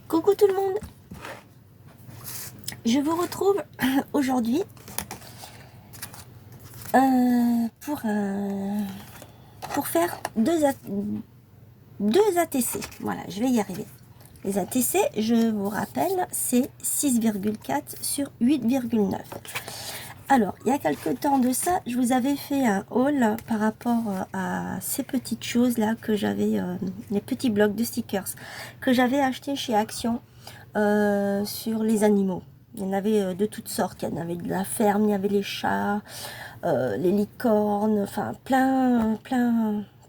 Coucou tout le monde, je vous retrouve aujourd'hui pour faire deux ATC. Voilà, je vais y arriver. Les ATC, je vous rappelle, c'est 6,4 sur 8,9. Alors, il y a quelques temps de ça, je vous avais fait un haul par rapport à ces petites choses-là que j'avais, les petits blocs de stickers que j'avais acheté chez Action sur les animaux. Il y en avait de toutes sortes, il y en avait de la ferme, il y avait les chats, les licornes, enfin plein,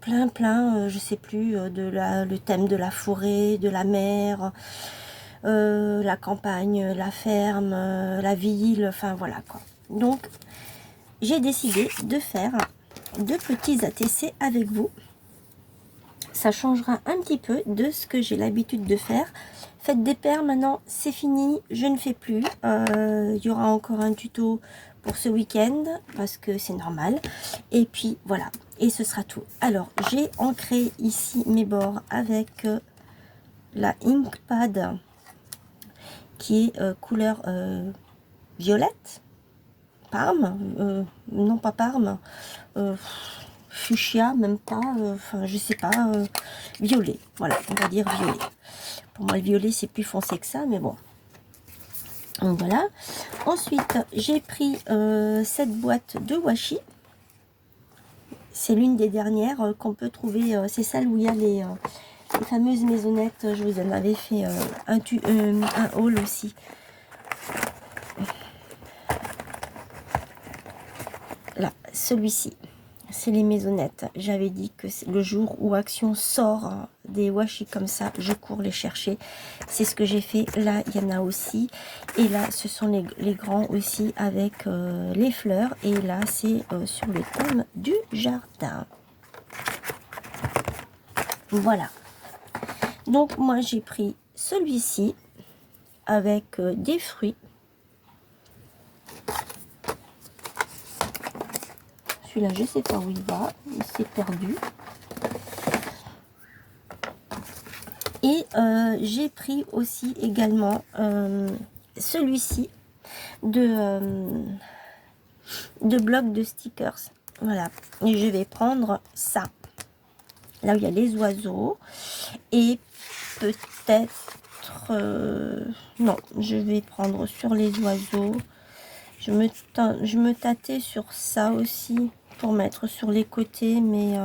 je sais plus, le thème de la forêt, de la mer, la campagne, la ferme, la ville, enfin voilà quoi. Donc, j'ai décidé de faire deux petits ATC avec vous. Ça changera un petit peu de ce que j'ai l'habitude de faire. Faites des paires, maintenant, c'est fini, je ne fais plus. Il y aura encore un tuto pour ce week-end, parce que c'est normal. Et puis, voilà. Et ce sera tout. Alors, j'ai ancré ici mes bords avec la Inkpad, qui est couleur violette. Parme, non pas parme, fuchsia, même pas, enfin je sais pas, violet, voilà, on va dire violet. Pour moi le violet c'est plus foncé que ça, mais bon. Donc voilà. Ensuite j'ai pris cette boîte de washi. C'est l'une des dernières qu'on peut trouver, c'est celle où il y a les fameuses maisonnettes. Je vous en avais fait un haul aussi. Là, celui-ci, c'est les maisonnettes. J'avais dit que le jour où Action sort des washi comme ça, je cours les chercher. C'est ce que j'ai fait. Là, il y en a aussi. Et là, ce sont les grands aussi avec les fleurs. Et là, c'est sur le thème du jardin. Voilà. Donc, moi, j'ai pris celui-ci avec des fruits. Celui-là, je sais pas où il va. Il s'est perdu. Et j'ai pris aussi également celui-ci de blocs de stickers. Voilà. Et je vais prendre ça. Là où il y a les oiseaux. Et peut-être... non, je vais prendre sur les oiseaux. Je me tâtais sur ça aussi pour mettre sur les côtés, mais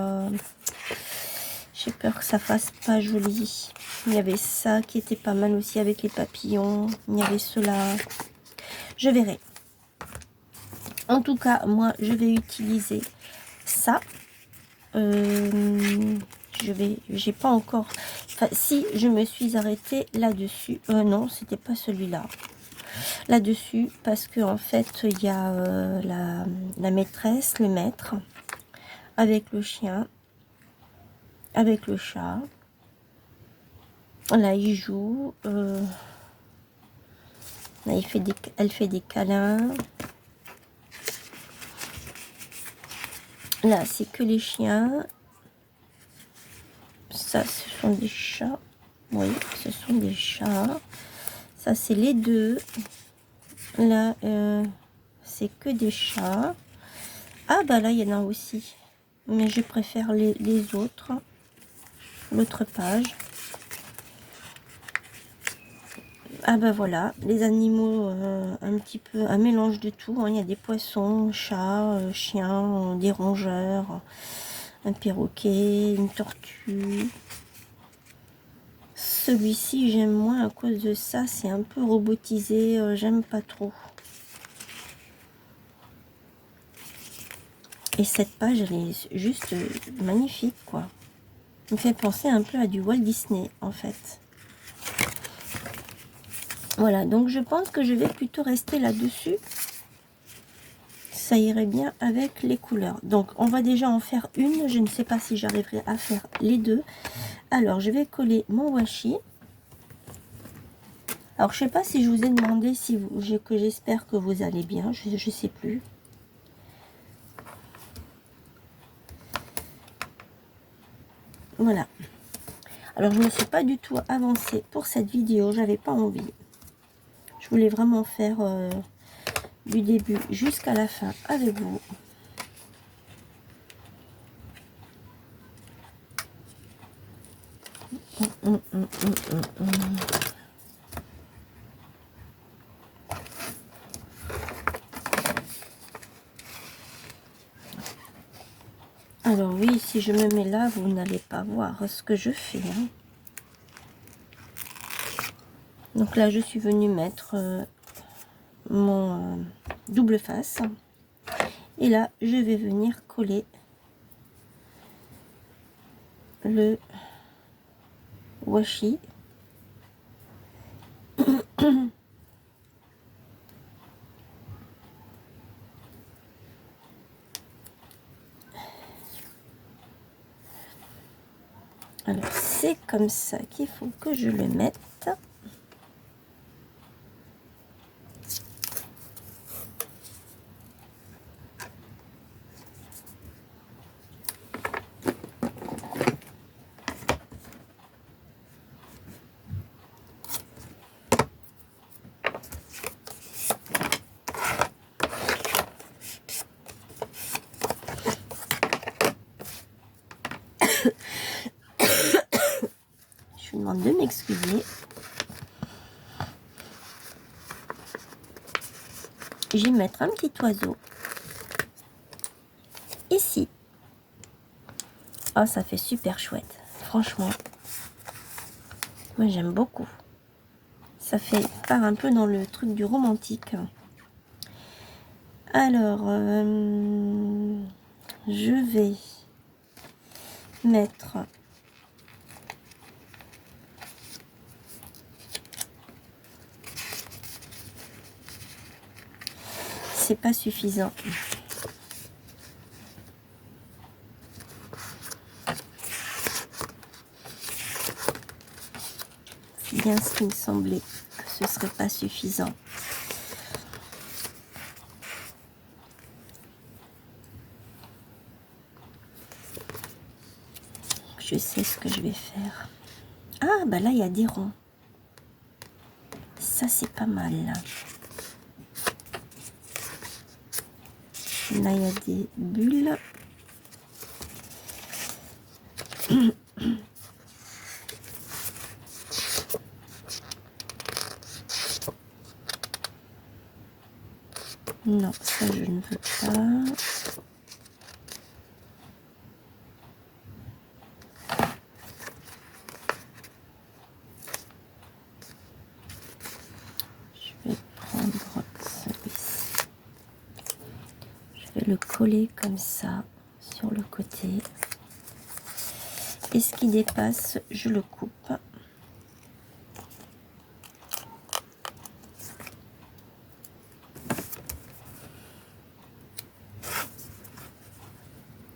j'ai peur que ça fasse pas joli. Il y avait ça qui était pas mal aussi avec les papillons. Il y avait cela. Je verrai. En tout cas, moi, je vais utiliser ça. J'ai pas encore... Enfin, si, je me suis arrêtée là-dessus. Non, c'était pas celui-là. Là-dessus, parce que en fait, il y a la maîtresse, le maître, avec le chien, avec le chat. Là, il joue. Là, elle fait des câlins. Là, c'est que les chiens. Ça, ce sont des chats. Oui, ce sont des chats. Ça, c'est les deux. Là, c'est que des chats. Ah, bah là, il y en a aussi. Mais je préfère les autres. L'autre page. Ah bah voilà, les animaux, un petit peu, un mélange de tout. Hein. Il y a des poissons, chats, chiens, des rongeurs, un perroquet, une tortue. Celui-ci, j'aime moins à cause de ça. C'est un peu robotisé, j'aime pas trop. Et cette page, elle est juste magnifique, quoi. Elle me fait penser un peu à du Walt Disney, en fait. Voilà, donc je pense que je vais plutôt rester là-dessus. Ça irait bien avec les couleurs. Donc, on va déjà en faire une. Je ne sais pas si j'arriverai à faire les deux. Alors, je vais coller mon washi. Alors, je sais pas si je vous ai demandé si que j'espère que vous allez bien. Je sais plus. Voilà. Alors, je ne me suis pas du tout avancée pour cette vidéo. J'avais pas envie. Je voulais vraiment faire du début jusqu'à la fin avec vous. Alors oui, si je me mets là, vous n'allez pas voir ce que je fais. Hein. Donc là, je suis venue mettre mon double face. Et là, je vais venir coller le washi. Alors, c'est comme ça qu'il faut que je le mette. Je vous demande de m'excuser. Je vais mettre un petit oiseau ici. Oh, ça fait super chouette. Franchement, moi j'aime beaucoup. Ça fait part un peu dans le truc du romantique. Alors, je vais mettre c'est pas suffisant. C'est bien ce qui me semblait que ce serait pas suffisant. Je sais ce que je vais faire. Ah, bah là, il y a des ronds. Ça, c'est pas mal. Là, il y a des bulles. Non, ça, je ne veux pas. Je vais prendre celui-ci. Je vais le coller comme ça sur le côté. Et ce qui dépasse, je le coupe.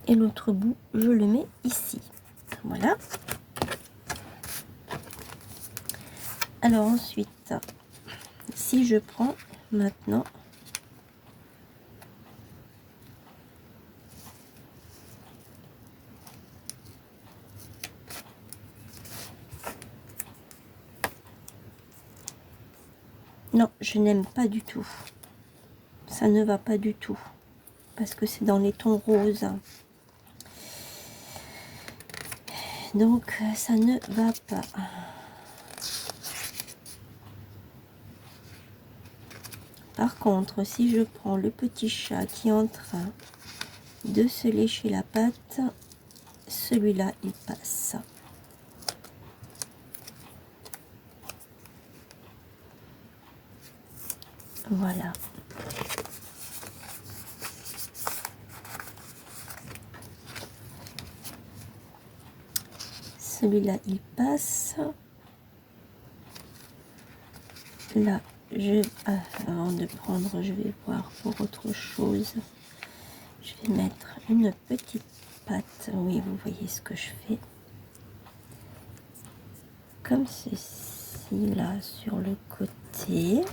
Et l'autre bout, je le mets ici. Voilà. Alors ensuite, si je prends maintenant non, je n'aime pas du tout. Ça ne va pas du tout. Parce que c'est dans les tons roses. Donc, ça ne va pas. Par contre, si je prends le petit chat qui est en train de se lécher la patte, celui-là, il passe. Voilà. Celui-là, il passe. Là, avant de prendre, je vais voir pour autre chose. Je vais mettre une petite patte. Oui, vous voyez ce que je fais. Comme ceci, là, sur le côté.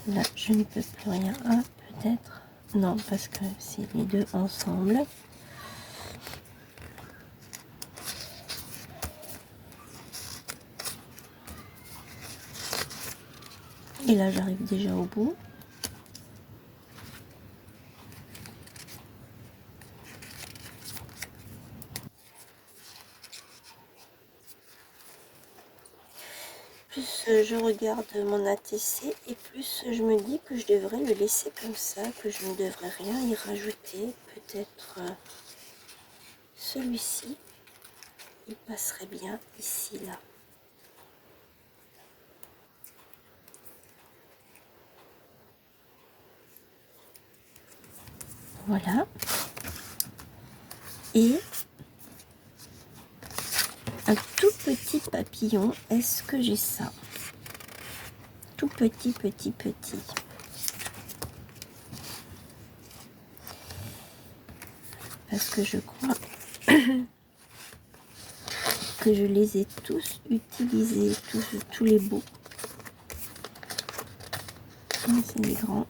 Là, je ne peux plus rien. Ah, peut-être. Non, parce que c'est les deux ensemble. Et là, j'arrive déjà au bout. Plus je regarde mon ATC et plus je me dis que je devrais le laisser comme ça, que je ne devrais rien y rajouter. Peut-être celui-ci, il passerait bien ici, là. Voilà. Et un tout petit papillon, est-ce que j'ai ça? Tout petit, petit, petit. Parce que je crois que je les ai tous utilisés, tous les beaux. C'est les grands.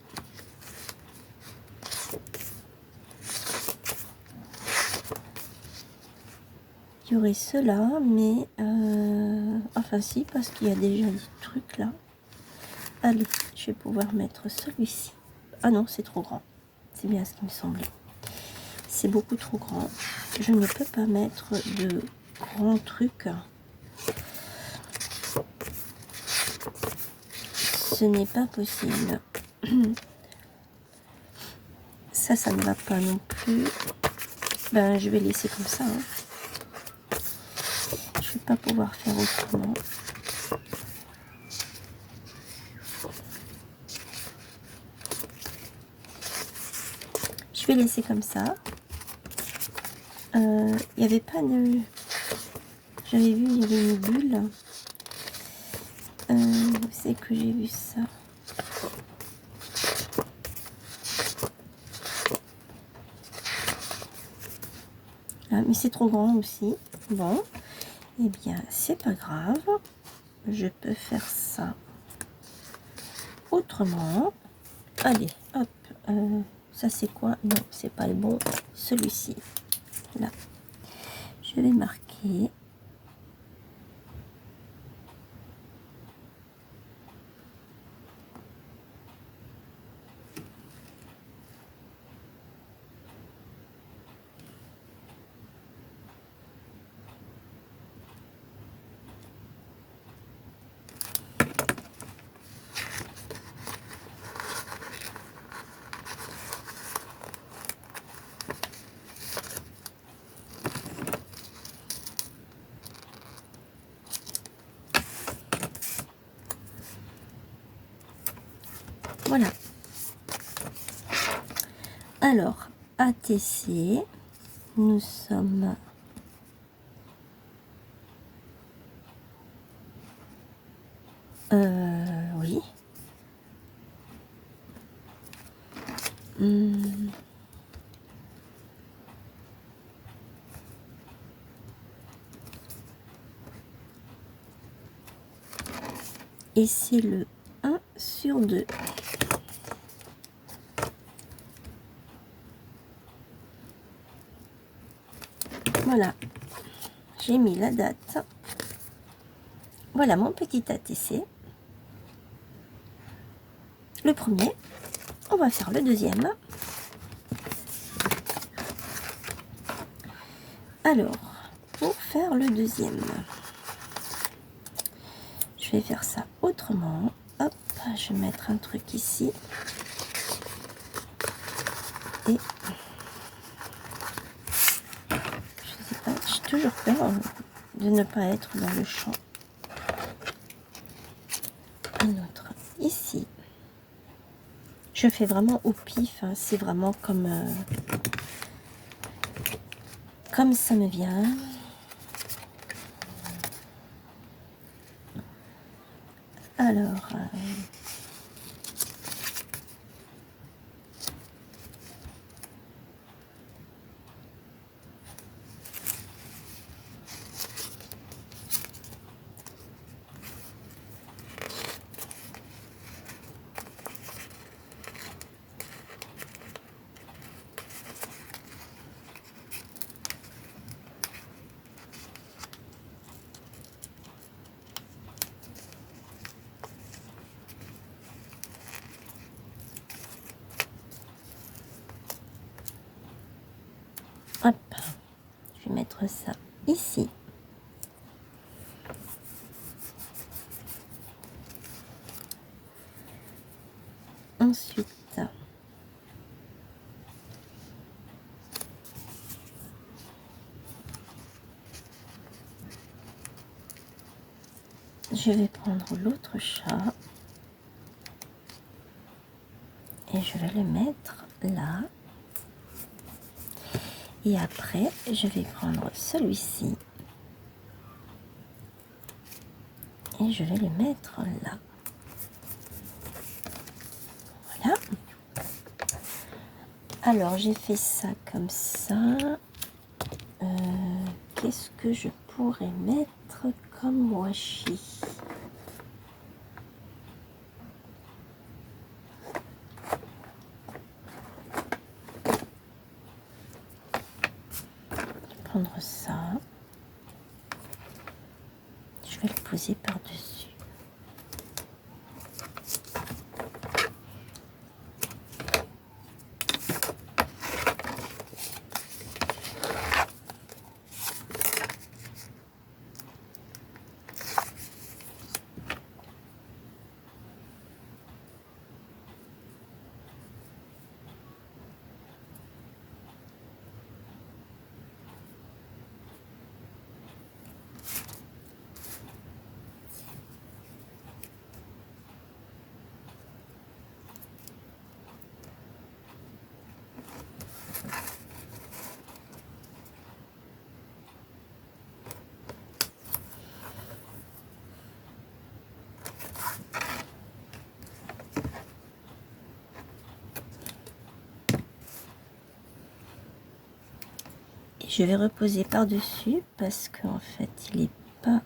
Il y aurait ceux-là, mais enfin si, parce qu'il y a déjà des trucs là. Allez, je vais pouvoir mettre celui-ci. Ah non, c'est trop grand. C'est bien ce qui me semblait. C'est beaucoup trop grand. Je ne peux pas mettre de grands trucs. Ce n'est pas possible. Ça ne va pas non plus. Ben, je vais laisser comme ça. Hein. Je vais pas pouvoir faire autrement. Je vais laisser comme ça. Il n'y avait pas de... J'avais vu, il y avait une bulle. Où c'est que j'ai vu ça? Ah, mais c'est trop grand aussi. Bon, eh bien, c'est pas grave. Je peux faire ça autrement. Allez, hop. Ça, c'est quoi? Non, c'est pas le bon. Celui-ci. Là. Je vais marquer. Voilà. Alors, ATC, nous sommes... oui. Et c'est le 1 sur 2. Voilà, j'ai mis la date. Voilà mon petit ATC. Le premier, on va faire le deuxième. Alors, pour faire le deuxième, je vais faire ça autrement. Hop, je vais mettre un truc ici. Et je sais pas, j'ai toujours peur de ne pas être dans le champ. Un autre ici. Je fais vraiment au pif, hein. C'est vraiment comme ça me vient. Alors, vais mettre ça ici. Ensuite, je vais prendre l'autre chat et je vais le mettre là. Et après, je vais prendre celui-ci et je vais le mettre là. Voilà. Alors, j'ai fait ça comme ça. Qu'est-ce que je pourrais mettre comme washi? Prendre ça, je vais le poser par-dessus. Je vais reposer par-dessus parce qu'en fait, il n'est pas...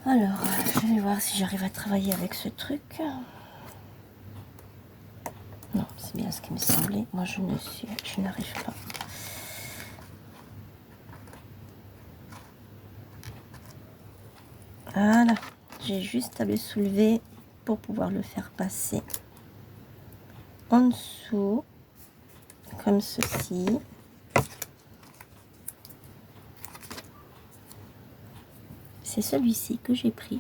Alors, je vais voir si j'arrive à travailler avec ce truc. Non, c'est bien ce qui me semblait. Moi, je n'arrive pas. Voilà, j'ai juste à le soulever pour pouvoir le faire passer en dessous, comme ceci. C'est celui-ci que j'ai pris.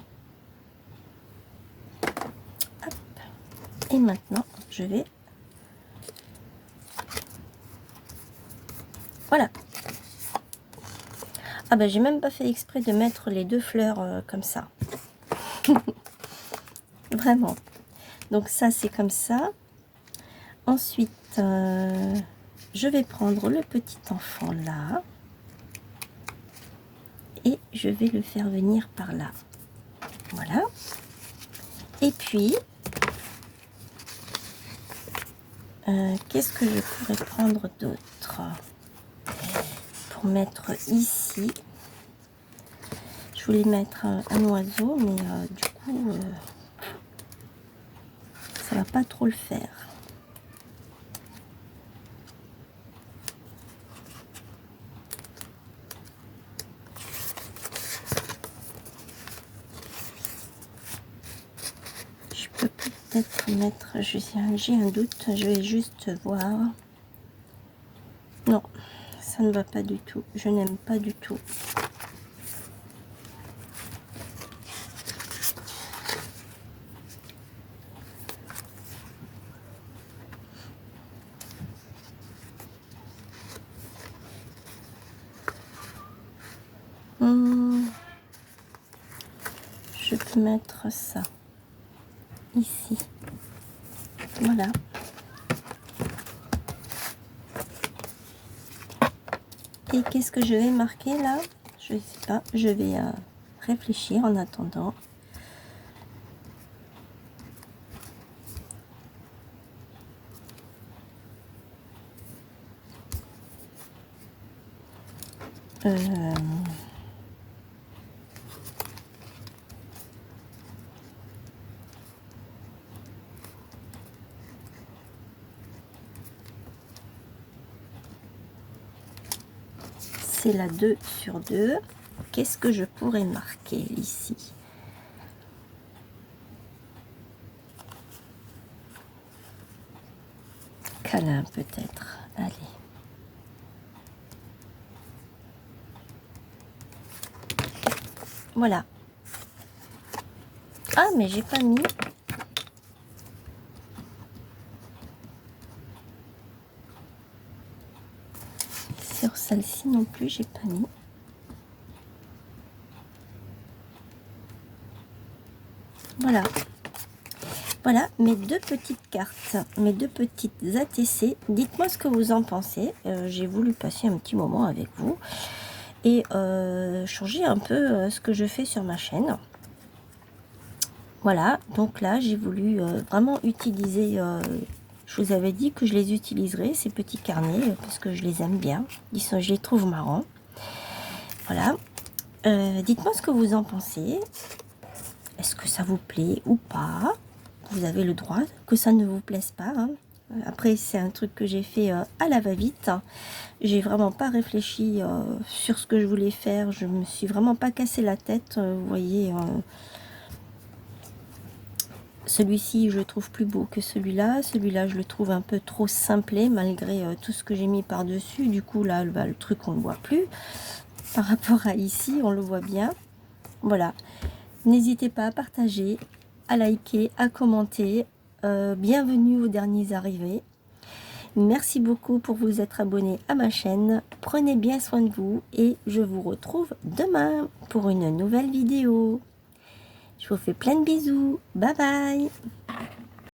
Hop. Et maintenant, je vais... Voilà. Ah ben, j'ai même pas fait exprès de mettre les deux fleurs comme ça. Vraiment. Donc ça, c'est comme ça. Ensuite, je vais prendre le petit enfant là. Et je vais le faire venir par là. Voilà. Et puis, qu'est-ce que je pourrais prendre d'autre pour mettre ici? Je voulais mettre un oiseau, mais du coup, ça va pas trop le faire. Je peux peut-être mettre, j'ai un doute, je vais juste voir. Non, ça ne va pas du tout, je n'aime pas du tout. Je peux mettre ça ici. Voilà. Et qu'est-ce que je vais marquer là? Je ne sais pas. Je vais réfléchir en attendant. c'est la 2 sur 2. Qu'est-ce que je pourrais marquer ici? Câlin peut-être. Allez. Voilà. Ah, mais j'ai pas mis. Sur celle-ci non plus, j'ai pas mis. Voilà. Voilà mes deux petites cartes, mes deux petites ATC. Dites-moi ce que vous en pensez. J'ai voulu passer un petit moment avec vous et changer un peu ce que je fais sur ma chaîne. Voilà, donc là j'ai voulu vraiment utiliser, je vous avais dit que je les utiliserais, ces petits carnets, parce que je les aime bien, je les trouve marrants. Voilà, dites-moi ce que vous en pensez, est-ce que ça vous plaît ou pas? Vous avez le droit que ça ne vous plaise pas, hein. Après c'est un truc que j'ai fait à la va-vite, j'ai vraiment pas réfléchi sur ce que je voulais faire, je me suis vraiment pas cassé la tête, vous voyez. Celui-ci, je le trouve plus beau que celui-là. Celui-là, je le trouve un peu trop simplé, malgré tout ce que j'ai mis par-dessus. Du coup, là, le truc, on ne le voit plus. Par rapport à ici, on le voit bien. Voilà. N'hésitez pas à partager, à liker, à commenter. Bienvenue aux derniers arrivés. Merci beaucoup pour vous être abonné à ma chaîne. Prenez bien soin de vous et je vous retrouve demain pour une nouvelle vidéo. Je vous fais plein de bisous. Bye bye.